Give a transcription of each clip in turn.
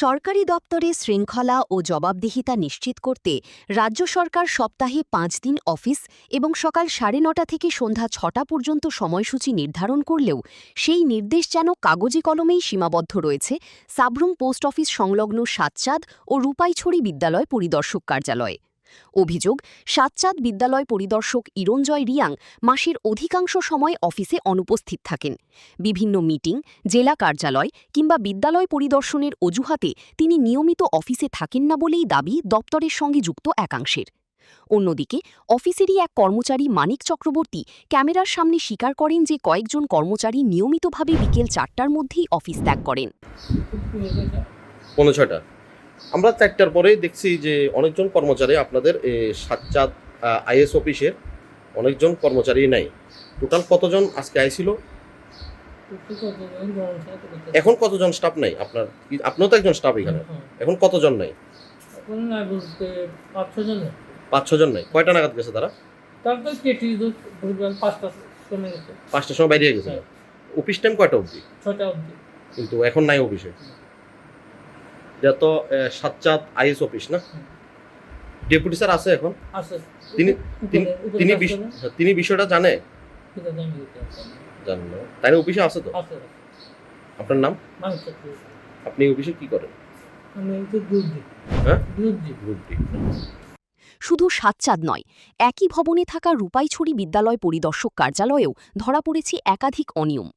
সরকারি দপ্তরে শৃঙ্খলা ও জবাবদিহিতা নিশ্চিত করতে রাজ্য সরকার সপ্তাহে ৫ দিন অফিস এবং সকাল ৯:৩০ থেকে সন্ধ্যা ৬টা পর্যন্ত সময়সূচি নির্ধারণ করলেও সেই নির্দেশ যেন কাগজে কলমেই সীমাবদ্ধ রয়েছে সাব্রুম পোস্ট অফিস সংলগ্ন সাতচাঁদ ও রূপাইছড়ি বিদ্যালয় পরিদর্শক কার্যালয়ে। অভিযোগ, সাতচাঁদ বিদ্যালয় পরিদর্শক ইরঞ্জয় রিয়াং মাসের অধিকাংশ সময় অফিসে অনুপস্থিত থাকেন। বিভিন্ন মিটিং, জেলা কার্যালয় কিংবা বিদ্যালয় পরিদর্শনের অজুহাতে তিনি নিয়মিত অফিসে থাকেন না বলেই দাবি দপ্তরের সঙ্গে যুক্ত একাংশের। অন্যদিকে অফিসেরই এক কর্মচারী মানিক চক্রবর্তী ক্যামেরার সামনে স্বীকার করেন যে কয়েকজন কর্মচারী নিয়মিতভাবে বিকেল ৪টার মধ্যেই অফিস ত্যাগ করেন। ৫:৫ আমরা ৪টার পরেই দেখছি যে অনেকজন কর্মচারী আপনাদের সাতচাঁদ আইএস অফিসের অনেকজন কর্মচারী নাই। টোটাল কতজন আজকে আইছিল? এখন কতজন স্টাফ নাই? আপনিও তো একজন স্টাফ এখানে। এখন কতজন নাই? ৫-৬ জন নাই। কয়টা নাগাদ গেছে তারা? ৫টার সময় বাইরে গেছে। অফিস টাইম কয়টা অবধি? ৬টা অবধি। কিন্তু এখন নাই অফিসে। এটা তো সাতচাঁদ আইএস অফিস না? ডেপুটি স্যার আছে এখন? আছে। তিনি বিষয়টা জানে? জানেন না? তাই অফিসে আছে তো? আছে। আপনার নাম? মানিক চক্রবর্তী। আপনি অফিসে কি করেন? আমি গ্রুপ ডি। হ্যাঁ? Group D. শুধু সাতচাঁদ নয়, একই ভবনে থাকা রূপাইছড়ি বিদ্যালয় পরিদর্শক কার্যালয়েও ধরা পড়েছে একাধিক অনিয়ম।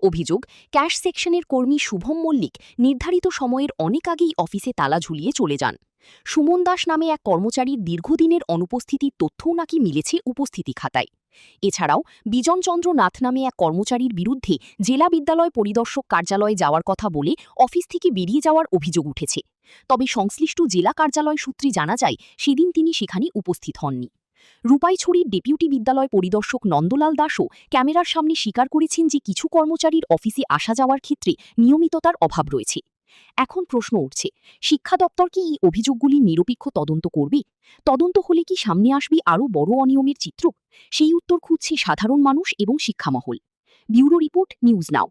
অভিযোগ, ক্যাশ সেকশনের কর্মী শুভম মল্লিক নির্ধারিত সময়ের অনেক আগেই অফিসে তালা ঝুলিয়ে চলে যান। সুমন দাস নামে এক কর্মচারীর দীর্ঘদিনের অনুপস্থিতির তথ্যও নাকি মিলেছে উপস্থিতি খাতায়। এছাড়াও বিজনচন্দ্র নাথ নামে এক কর্মচারীর বিরুদ্ধে জেলা বিদ্যালয় পরিদর্শক কার্যালয়ে যাওয়ার কথা বলে অফিস থেকে বেরিয়ে যাওয়ার অভিযোগ উঠেছে। তবে সংশ্লিষ্ট জেলা কার্যালয় সূত্রে জানা যায় সেদিন তিনি সেখানে উপস্থিত হননি। রূপাইছড়ির ডেপুটি বিদ্যালয় পরিদর্শক নন্দলাল দাসও ক্যামেরার সামনে স্বীকার করেছেন যে কিছু কর্মচারীর অফিসে আসা যাওয়ার ক্ষেত্রে নিয়মিততার অভাব রয়েছে। এখন প্রশ্ন উঠছে, শিক্ষা দপ্তর কি এই অভিযোগগুলি নিরপেক্ষ তদন্ত করবে? তদন্ত হলে কি সামনে আসবে আরও বড় অনিয়মের চিত্র? সেই উত্তর খুঁজছে সাধারণ মানুষ এবং শিক্ষামহল। ব্যুরো রিপোর্ট, নিউজ নাও।